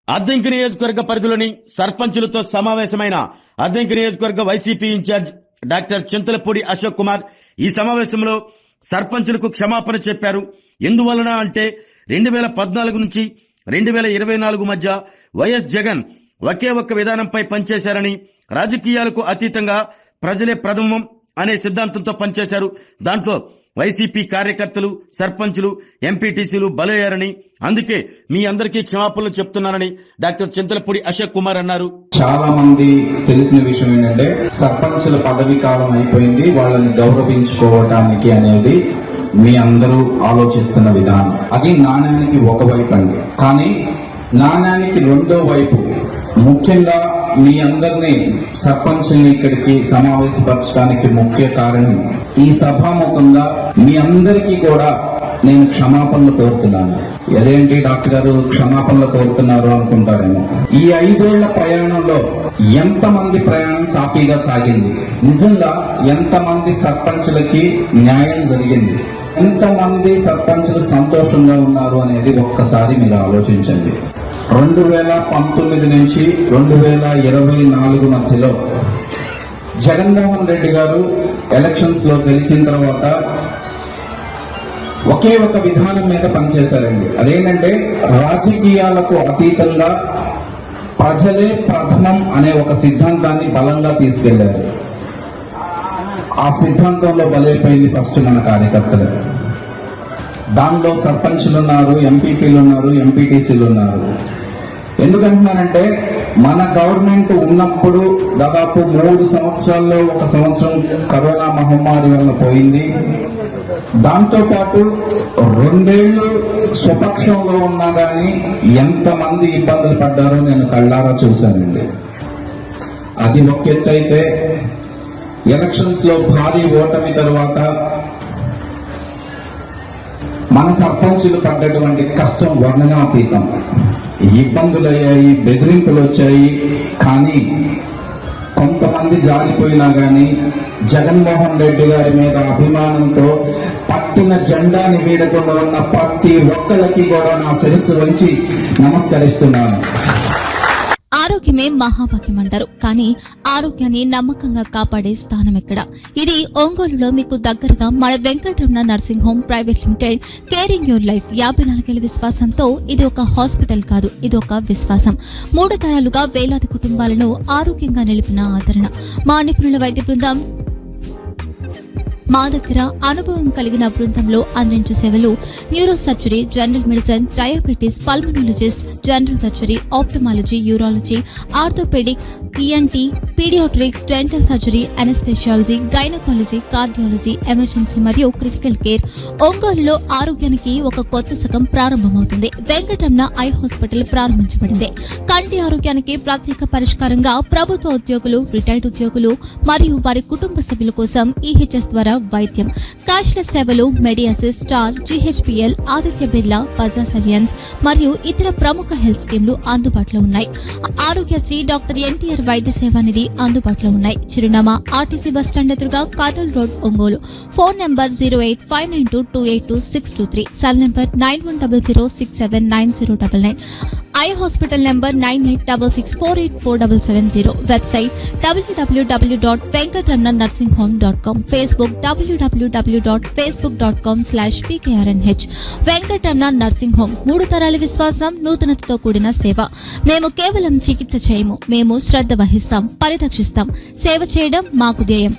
అద్దంకి నియోజకవర్గ పరిధిలోని సర్పంచులతో సమావేశమైన అద్దంకి నియోజకవర్గ వైసీపీ ఇన్ఛార్జ్ డాక్టర్ చింతలపూడి అశోక్ కుమార్ ఈ సమావేశంలో సర్పంచులకు క్షమాపణ చెప్పారు. ఎందువలన అంటే 2014 నుంచి 2024 మధ్య వైఎస్ జగన్ ఒకే ఒక్క విధానంపై పనిచేశారని, రాజకీయాలకు అతీతంగా ప్రజలే ప్రథమం అనే సిద్ధాంతంతో పనిచేశారు. దాంట్లో వైసీపీ కార్యకర్తలు, సర్పంచులు, ఎంపీటీసీలు బలయ్యారని, అందుకే మీ అందరికీ క్షమాపణలు చెప్తున్నానని డాక్టర్ చింతలపూడి అశోక్ కుమార్ అన్నారు. చాలా మంది తెలిసిన విషయం ఏంటంటే సర్పంచుల పదవి కాలం అయిపోయింది, వాళ్ళని గౌరవించుకోవటానికి అనేది మీ అందరూ ఆలోచిస్తున్న విధానం. అది నాణ్యానికి ఒకవైపు అండి. కానీ నాణ్యానికి రెండో వైపు, ముఖ్యంగా మీ అందరినీ సర్పంచుల్ని ఇక్కడికి సమావేశపరచడానికి ముఖ్య కారణం, ఈ సభాముఖంగా మీ అందరికీ కూడా నేను క్షమాపణలు కోరుతున్నాను. అదేంటి డాక్టర్ గారు క్షమాపణలు కోరుతున్నారు అనుకుంటారేమో. ఈ 5 ఏళ్ల ప్రయాణంలో ఎంతమంది ప్రయాణం సాఫీగా సాగింది, నిజంగా ఎంతమంది సర్పంచులకి న్యాయం జరిగింది, ఎంతమంది సర్పంచులు సంతోషంగా ఉన్నారు అనేది ఒక్కసారి మీరు ఆలోచించండి. 2019 నుంచి 2024 మధ్యలో జగన్మోహన్ రెడ్డి గారు ఎలక్షన్స్ లో గెలిచిన తర్వాత ఒకే ఒక విధానం మీద పనిచేశారండి. అదేంటంటే రాజకీయాలకు అతీతంగా ప్రజలే ప్రథమం అనే ఒక సిద్ధాంతాన్ని బలంగా తీసుకెళ్లారు. ఆ సిద్ధాంతంలో బలైపోయింది ఫస్ట్ మన కార్యకర్తలు. దానిలో సర్పంచులు ఉన్నారు, ఎంపీపీలు ఉన్నారు, ఎంపీటీసీలు ఉన్నారు. ఎందుకంటున్నానంటే మన గవర్నమెంట్ ఉన్నప్పుడు దాదాపు 3 సంవత్సరాల్లో 1 సంవత్సరం కరోనా మహమ్మారి వల్ల పోయింది. దాంతో పాటు 2 ఏళ్లు స్వపక్షంలో ఉన్నా గానీ ఎంతమంది ఇబ్బందులు పడ్డారో నేను కళ్ళారా చూశానండి. అది ఒక ఎత్తు అయితే, ఎలక్షన్స్ లో భారీ ఓటమి తర్వాత మన సర్పంచులు పడ్డటువంటి కష్టం వర్ణనాతీతం. ఇబ్బందులు అయ్యాయి, బెదిరింపులు వచ్చాయి. కానీ కొంతమంది జారిపోయినా గాని జగన్మోహన్ రెడ్డి గారి మీద అభిమానంతో పట్టిన జెండాని వీడకుండా ఉన్న ప్రతి ఒక్కరికి కూడా నా శిరస్సు వంచి నమస్కరిస్తున్నాను. ఆరోగ్యమే మహాభాగ్యం అంటారు, కానీ ఆరోగ్యాన్ని నమ్మకంగా కాపాడే స్థానం ఎక్కడ? ఇది ఒంగోలులో మీకు దగ్గరగా మన Venkataramana nursing home private limited. Caring your life 54 ఏళ్ల విశ్వాసంతో ఇది ఒక హాస్పిటల్ కాదు, ఇది ఒక విశ్వాసం. 3 తరాలుగా వేలాది కుటుంబాలను ఆరోగ్యంగా నిలిపిన ఆదరణ. మా నిపుణుల వైద్య బృందం మా దగ్గర అనుభవం కలిగిన బృందంలో అందించే సేవలు neuro surgery, general medicine, diabetes, pulmonologist, general surgery, ophthalmology, urology, orthopaedic, ENT, paediatrics, dental surgery, anaesthesiology, gynaecology, cardiology, emergency మరియు క్రిటికల్ కేర్. ఒంగోలులో ఆరోగ్యానికి ఒక కొత్త శకం ప్రారంభమవుతుంది. వెంకటరమణ ఐ హాస్పిటల్ ప్రారంభించబడింది. కంటి ఆరోగ్యానికి ప్రత్యేక పరిష్కారంగా ప్రభుత్వ ఉద్యోగులు, రిటైర్డ్ ఉద్యోగులు మరియు వారి కుటుంబ సభ్యుల కోసం ఈహెచ్ఎస్ ద్వారా వైద్యం. క్యాష్లెస్ సేవలు మెడియాసిస్, స్టార్, జీహెచ్పీఎల్, ఆదిత్య బిర్లా, బజాజ్ అలియన్స్ మరియు ఇతర ప్రముఖ హెల్త్ స్కీమ్లు అందుబాటులో ఉన్నాయి. ఆరోగ్యశ్రీ, డాక్టర్ ఎన్టీఆర్ వైద్య సేవా నిధి అందుబాటులో ఉన్నాయి. చిరునామా ఆర్టీసీ బస్టాండ్ ఎదురుగా, Kurnool road, Ongole. Phone number 08592282623, cell number 9100679099. Eye hospital number 9866484770. Website www.venkatramanarsinghome.com. Facebook www.facebook.com/pkrnh. Venkataramana nursing home, 3 తరాల విశ్వాసం, నూతనతతో కూడిన సేవ. మేము కేవలం చికిత్స చేయము, మేము శ్రద్ధ వహిస్తాం, పరిరక్షిస్తాం. సేవ చేయడం మాకు ధ్యేయం.